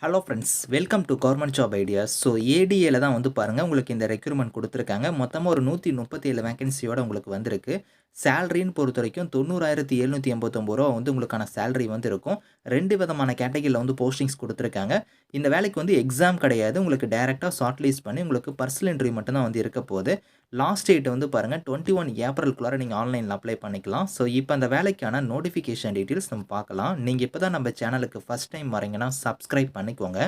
Hello friends, welcome to government job ideas. So ஏடிஏல தான் வந்து பாருங்கள் உங்களுக்கு இந்த ரெக்ரூட்மெண்ட் கொடுத்துருக்காங்க. மொத்தமாக ஒரு 137 வேகன்சியோட உங்களுக்கு வந்திருக்கு. சேலரின்னு பொறுத்த வரைக்கும் 90,789 ரூபா வந்து உங்களுக்கான சேலரி வந்து இருக்கும். 2 விதமான கேட்டகரியில் வந்து போஸ்டிங்ஸ் கொடுத்துருக்காங்க. இந்த வேலைக்கு வந்து எக்ஸாம் கிடையாது. உங்களுக்கு டைரெக்டாக ஷார்ட் லிஸ்ட் பண்ணி உங்களுக்கு பர்சனல் இன்டர்வியூ மட்டும் தான் வந்து இருக்க போகுது. லாஸ்ட் டேட் வந்து பாருங்கள் 21 ஏப்ரலுக்குள்ளார நீங்கள் ஆன்லைனில் அப்ளை பண்ணிக்கலாம். ஸோ இப்போ அந்த வேலைக்கான நோட்டிஃபிகேஷன் டீட்டெயில்ஸ் நம்ம பார்க்கலாம். நீங்கள் இப்போ தான் நம்ம சேனலுக்கு ஃபஸ்ட் டைம் வரீங்கன்னா சப்ஸ்கிரைப் பண்ணிக்கோங்க.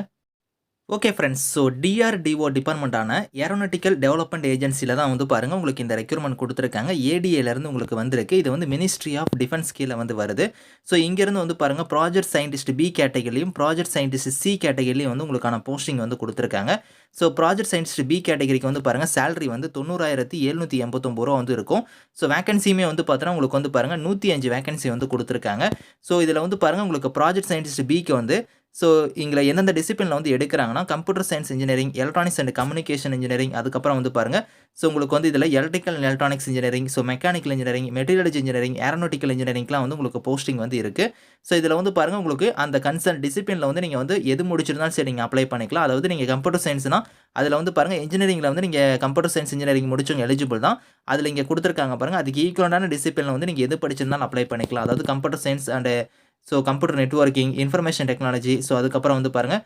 ஓகே ஃப்ரெண்ட்ஸ், ஸோ டிஆர்டிஓ டிபார்ட்மெண்ட்டான ஏரோநாட்டிக்கல் டெவலப்மெண்ட் ஏஜென்சியில் தான் வந்து பாருங்கள் உங்களுக்கு இந்த ரெக்ரூட்மெண்ட் கொடுத்துருக்காங்க. ஏடிஏலேருந்து உங்களுக்கு வந்திருக்கு. இது வந்து மினிஸ்ட்ரி ஆஃப் டிஃபென்ஸ் கீழே வந்து வருது. ஸோ இங்கேருந்து வந்து பாருங்கள் ப்ராஜெக்ட் சயின்டிஸ்ட் பி கேட்டகரிலையும் ப்ராஜெக்ட் சயின்டிஸ்ட் சி கேட்டகரிலையும் வந்து உங்களுக்கான போஸ்டிங் வந்து கொடுத்துருக்காங்க. ஸோ ப்ராஜெக்ட் சயின்டிஸ்ட் பி கேட்டகரிக்கு வந்து பாருங்கள் சேலரி வந்து 90,789 ரூபா வந்து இருக்கும். ஸோ வேகன்சியுமே வந்து பார்த்தோன்னா உங்களுக்கு வந்து பாருங்கள் 105 வேகன்சி வந்து கொடுத்துருக்காங்க. ஸோ இதில் வந்து பாருங்கள் உங்களுக்கு ப்ராஜெக்ட் சயின்டிஸ்ட் பிக்கு வந்து ஸோ இங்கே எந்தெந்த டிசிப்ளினில் வந்து எடுக்கிறாங்கன்னா computer science engineering, electronics and communication engineering, அதுக்கப்புறம் வந்து பாருங்கள் ஸோ உங்களுக்கு வந்து இதில் electrical and electronics engineering, so mechanical engineering, metallurgy engineering, aeronautical இன்ஜினியரிங்லாம் வந்து உங்களுக்கு போஸ்டிங் வந்து இருக்குது. ஸோ இதில் வந்து பாருங்கள் உங்களுக்கு அந்த கன்சர்ன் டிசிப்ளினில் வந்து நீங்கள் வந்து எது முடிச்சிருந்தாலும் சரி நீங்கள் அப்ளை பண்ணிக்கலாம். அதாவது நீங்கள் கம்ப்யூட்டர் சயின்ஸ்னா அதில் வந்து பாருங்கள் இன்ஜினியரிங்கில் வந்து நீங்கள் கம்ப்யூட்டர் சயின்ஸ் இன்ஜினியரிங் முடிச்சவங்க எலிஜிபிள் தான். அதில் இங்கே கொடுத்துருக்காங்க பாருங்கள், அதுக்கு ஈக்குவலான டிசிப்ளினில் வந்து நீங்கள் எது படிச்சிருந்தாலும் அப்ளை பண்ணிக்கலாம். அதாவது computer science and computer networking, information technology, அதுக்கப்புறம் வந்து பாருங்கள்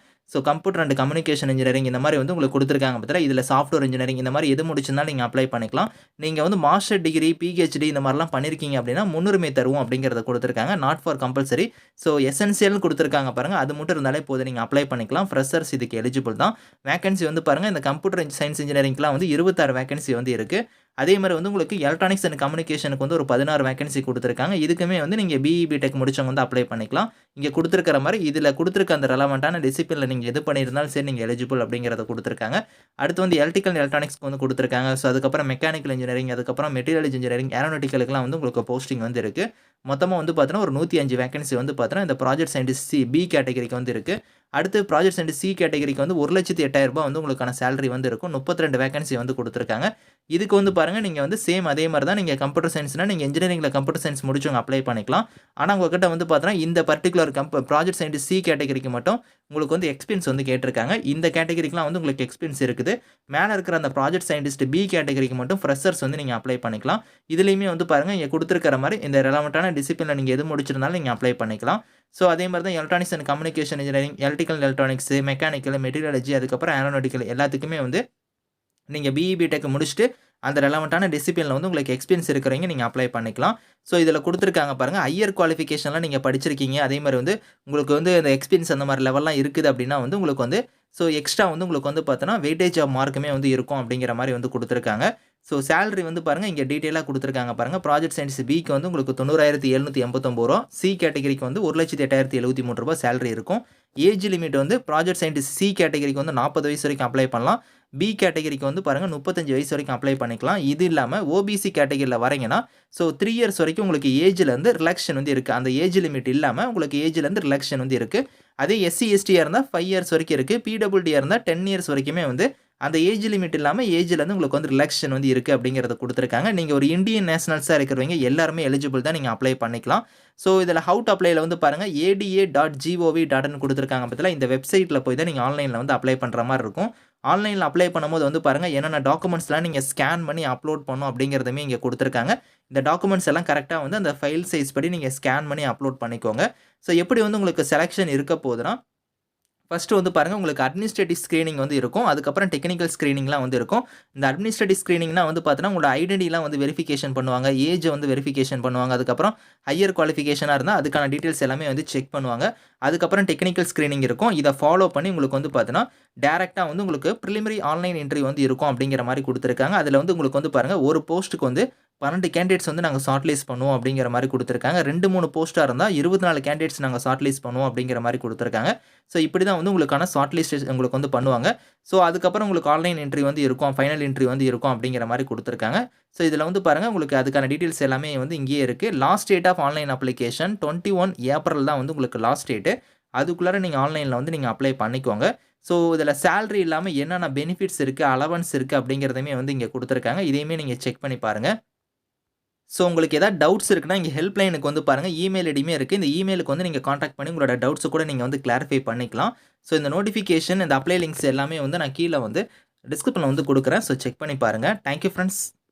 கம்ப்யூட்டர் அண்ட் கம்யூனிகேஷன் இன்ஜினியரிங் இந்த மாதிரி வந்து உங்களுக்கு கொடுத்துருக்காங்க பார்த்தீங்களா. இதில் சாஃப்ட்வேர் இன்ஜினியரிங் இந்த மாதிரி எது முடிச்சிருந்தாலும் நீங்கள் அப்ளை பண்ணிக்கலாம். நீங்கள் வந்து மாஸ்டர் டிகிரி, பிஹெச்டி இந்த மாதிரிலாம் பண்ணியிருக்கீங்க அப்படின்னா முன்னுரிமை தருவோம் அப்படிங்கிறத கொடுத்துருக்காங்க. Not for compulsory. ஸோ எசென்சியல்னு கொடுத்துருக்காங்க பாருங்கள், அது மட்டும் இருந்தாலே போதும், நீங்கள் அப்ளை பண்ணிக்கலாம். ஃப்ரெஷர்ஸ் இதுக்கு எலிஜிபிள் தான். வேகன்சி வந்து பாருங்கள் இந்த கம்ப்யூட்டர் சயின்ஸ் இன்ஜினியரிங்லாம் வந்து 26 வேகன்சி வந்து இருக்குது. அதே மாதிரி வந்து உங்களுக்கு எலக்ட்ரானிக்ஸ் அண்ட் கம்யூனிகேஷனுக்கு வந்து ஒரு 16 வேகன்சி கொடுத்துருக்காங்க. இதுக்குமே வந்து நீங்கள் பிஇ பிடெக் முடிச்சவங்க வந்து அப்ளை பண்ணிக்கலாம். இங்கே கொடுத்துருக்கிற மாதிரி இதில் கொடுத்துருக்க அந்த ரெலவெண்ட்டான டிசிப்ளினில் நீங்கள் எது பண்ணியிருந்தாலும் சரி நீங்கள் எலிஜிபிள் அப்படிங்கிறத கொடுத்துருக்காங்க. அடுத்து வந்து எலக்ட்ரிக்கல் அண்ட் எலக்ட்ரானிக்ஸ்க்கு வந்து கொடுத்துருக்காங்க. ஸோ அதுக்கப்புறம் மெக்கானிக்கல் இன்ஜினியரிங், அதுக்கப்புறம் மெட்டீரியல்ஜி இன்ஜினியரிங், ஏரோநாட்டிக்கலுக்குலாம் வந்து உங்களுக்கு போஸ்டிங் வந்து இருக்குது. மொத்தமாக வந்து பார்த்தீங்கன்னா ஒரு 105 வேகன்சி வந்து பார்த்தீங்கன்னா இந்த ப்ராஜெக்ட் சயின்டிஸ்ட் சி பி கேட்டகரிக்கு வந்து இருக்குது. அடுத்து ப்ராஜெக்ட் சயின்டிஸ்ட் சி கேட்டகரிக்கு வந்து 1,08,000 வந்து உங்களுக்கான சேலரி வந்து இருக்கும். 32 வேகன்சி வந்து கொடுத்துருக்காங்க. இதுக்கு வந்து பாருங்கள் நீங்கள் வந்து சேம் அதே மாதிரி தான் நீங்கள் கம்ப்யூட்டர் சயின்ஸ்னால் நீங்கள் இன்ஜினியரிங்கில் கம்ப்யூட்டர் சயின்ஸ் முடிச்சவங்க அப்ளை பண்ணிக்கலாம். ஆனால் உங்கள்கிட்ட வந்து பார்த்தீங்கன்னா இந்த பர்டிகுலர் ப்ராஜெக்ட் சயின்டிஸ்ட் சி கேட்டகரிக்கு மட்டும் உங்களுக்கு வந்து எக்ஸ்பீரியன்ஸ் வந்து கேட்டிருக்காங்க. இந்த கேட்டகரிக்குலாம் வந்து உங்களுக்கு எக்ஸ்பீரியன்ஸ் இருக்குது. மேலே இருக்கிற அந்த ப்ராஜெக்ட் சயின்டிஸ்ட் பி கேட்டகரிக்கு மட்டும் ஃப்ரெஷர்ஸ் வந்து நீங்கள் அப்ளை பண்ணிக்கலாம். இதுலேயுமே வந்து பாருங்கள் இங்கே கொடுத்துருக்கிற மாதிரி இந்த ரெலவெண்ட்டான டிசிப்ளினில் நீங்கள் எது முடிச்சிருந்தாலும் நீங்கள் அப்ளை பண்ணிக்கலாம். ஸோ அதே மாதிரி தான் electronics and communication engineering, electrical electronics, mechanical, metallurgy, அதுக்கப்புறம் ஏரோநாட்டிக்கல் எல்லாத்துக்குமே வந்து நீங்கள் பிஇ பிடெக் முடிச்சுட்டு அந்த ரெலவெண்ட்டான டிசிப்ளினில் வந்து உங்களுக்கு எக்ஸ்பீரியன்ஸ் இருக்கிறவங்க நீங்கள் அப்ளை பண்ணிக்கலாம். ஸோ இதில் கொடுத்துருக்காங்க பாருங்கள், ஹையர் குவாலிஃபிகேஷன்லாம் நீங்கள் படிச்சிருக்கீங்க, அதே மாதிரி வந்து உங்களுக்கு வந்து இந்த எக்ஸ்பீரியன்ஸ் அந்த மாதிரி லெவல்லாம் இருக்குது அப்படின்னா வந்து உங்களுக்கு வந்து எக்ஸ்ட்ரா வந்து உங்களுக்கு வந்து பார்த்தோன்னா வெயிட்டேஜ் ஆஃப் மார்க்குமே வந்து இருக்கும் அப்படிங்கிற மாதிரி வந்து கொடுத்துருக்காங்க. சேலரி வந்து பாருங்கள் இங்கே டீட்டெயிலாக கொடுத்துருக்காங்க பாருங்கள். ப்ராஜெக்ட் சயின்ஸ் பிக்கு வந்து உங்களுக்கு 90,789 ரூபா, சி கேட்டகரிக்கு வந்து 1,08,073 ரூபா சேலரி இருக்கும். ஏஜ் லிமிட் வந்து ப்ராஜெக்ட் சயின்டிஸ்ட் சி கேட்டகரிக்கு வந்து 40 வயசு வரைக்கும் அப்ளை பண்ணலாம். பி கேட்டகரிக்கு வந்து பாருங்கள் 35 வயசு வரைக்கும் அப்ளை பண்ணிக்கலாம். இது இல்லாமல் ஓபிசி கேட்டகரியில் வரீங்கன்னா 3 இயர்ஸ் வரைக்கும் உங்களுக்கு ஏஜ்லேருந்து ரிலாக்ஷன் வந்து இருக்குது. அந்த ஏஜ் லிமிட் இல்லாமல் உங்களுக்கு ஏஜ்லேருந்து ரிலாக்ஷன் வந்து இருக்குது. அதே எஸ்சி எஸ்டியாக இருந்தால் 5 இயர்ஸ் வரைக்கும் இருக்குது. பிடபிள்யூடியாக இருந்தால் 10 இயர்ஸ் வரைக்குமே வந்து அந்த ஏஜ் லிமிட் இல்லாமல் ஏஜ்லேருந்து உங்களுக்கு வந்து ரிலாக்ஷன் வந்து இருக்குது அப்படிங்கிறத கொடுத்துருக்காங்க. நீங்கள் ஒரு இந்தியன் நேஷனல்ஸாக இருக்கிறவங்க எல்லாருமே எலிஜிபிள் தான், நீங்கள் அப்ளை பண்ணிக்கலாம். இதில் ஹவு டு அப்ளைல வந்து பாருங்கள் ada.gov.in கொடுத்துருக்காங்க பார்த்தீங்களா. இந்த வெப்சைட்டில் போய் தான் நீங்கள் ஆன்லைனில் வந்து அப்ளை பண்ணுற மாதிரி இருக்கும். ஆன்லைனில் அப்ளை பண்ணும்போது வந்து பாருங்கள் என்னென்ன டாக்குமெண்ட்ஸ்லாம் நீங்கள் ஸ்கேன் பண்ணி அப்லோட் பண்ணணும் அப்படிங்கிறதுமே இங்கே கொடுத்துருக்காங்க. இந்த டாக்குமெண்ட்ஸ் எல்லாம் கரெக்டாக வந்து அந்த ஃபைல் சைஸ் படி நீங்கள் ஸ்கேன் பண்ணி அப்லோட் பண்ணிக்கோங்க. எப்படி வந்து உங்களுக்கு செலெக்ஷன் இருக்க போகுதுன்னா, ஃபஸ்ட்டு வந்து பாருங்கள் உங்களுக்கு அட்மினிஸ்ட்ரேட்டிவ் ஸ்க்ரீனிங் வந்து இருக்கும். அதுக்கப்புறம் டெக்னிக்கல் ஸ்க்ரீனிங்லாம் வந்து இருக்கும். இந்த அட்மினிஸ்ட்ரேட்டிவ் ஸ்க்ரீனிங்னா வந்து பார்த்தீங்கன்னா உங்களோட ஐடென்டிட்டிலாம் வந்து வெரிஃபிகேஷன் பண்ணுவாங்க, ஏஜ் வந்து வெரிஃபிகேஷன் பண்ணுவாங்க. அதுக்கப்புறம் ஹையர் குவாலிஃபிகேஷனாக இருந்தால் அதுக்கான டீட்டெயில்ஸ் எல்லாமே வந்து செக் பண்ணுவாங்க. அதுக்கப்புறம் டெக்னிக்கல் ஸ்க்ரீனிங் இருக்கும். இதை ஃபாலோ பண்ணி உங்களுக்கு வந்து பார்த்தீங்கன்னா டேரெக்டாக வந்து உங்களுக்கு ப்ரிலிமினரி ஆன்லைன் இன்டர்வியூ வந்து இருக்கும் அப்படிங்கிற மாதிரி கொடுத்துருக்காங்க. அதில் வந்து உங்களுக்கு வந்து பாருங்கள் ஒரு போஸ்ட்டுக்கு வந்து 12 கேண்டிடேட்ஸ் வந்து நாங்கள் ஷார்ட் லிஸ்ட் பண்ணுவோம் அப்படிங்கிற மாதிரி கொடுத்துருக்காங்க. 2, 3 போஸ்ட்டாக இருந்தால் 24 கேண்டிடேட்ஸ் நாங்கள் ஷார்ட் லிஸ்ட் பண்ணுவோம் அப்படிங்கிற மாதிரி கொடுத்துருக்காங்க. இப்படி தான் வந்து உங்களுக்கான ஷார்ட் லிஸ்ட் உங்களுக்கு வந்து பண்ணுவாங்க. அதுக்கப்புறம் உங்களுக்கு ஆன்லைன் இன்டர்வியூ வந்து இருக்கும், ஃபைனல் இன்டர்வியூ வந்து இருக்கும் அப்படிங்கிற மாதிரி கொடுத்துருக்காங்க. இதில் வந்து பாருங்கள் உங்களுக்கு அதுக்கான டீட்டெயில்ஸ் எல்லாமே வந்து இங்கேயே இருக்குது. Last date of online application 21 April தான் வந்து உங்களுக்கு லாஸ்ட் டேட்டு. அதுக்குள்ளார நீங்கள் ஆன்லைனில் வந்து நீங்கள் அப்ளை பண்ணிக்கோங்க. இதில் சேலரி இல்லாமல் என்னென்ன பெனிஃபிட்ஸ் இருக்குது, அலவன்ஸ் இருக்குது அப்படிங்கிறதையுமே வந்து இங்கே கொடுத்துருக்காங்க. இதையுமே நீங்கள் செக் பண்ணி பாருங்கள். உங்களுக்கு ஏதாவது டவுட்ஸ் இருக்குன்னா இங்கே ஹெல்ப்லைனுக்கு வந்து பாருங்கள் இமெயில் ஐடியுமே இருக்குது. இந்த இமெயிலுக்கு வந்து நீங்கள் கான்டாக்ட் பண்ணி உங்களோட டவுட்ஸை கூட நீங்கள் வந்து கிளாரிஃபை பண்ணிக்கலாம். ஸோ இந்த நோட்டிஃபிகேஷன், இந்த அப்ளை லிங்க்ஸ் எல்லாமே வந்து நான் கீழ வந்து டிஸ்கிரிப்ஷன்ல வந்து குடுக்குறேன். ஸோ செக் பண்ணி பாருங்க. Thank you friends.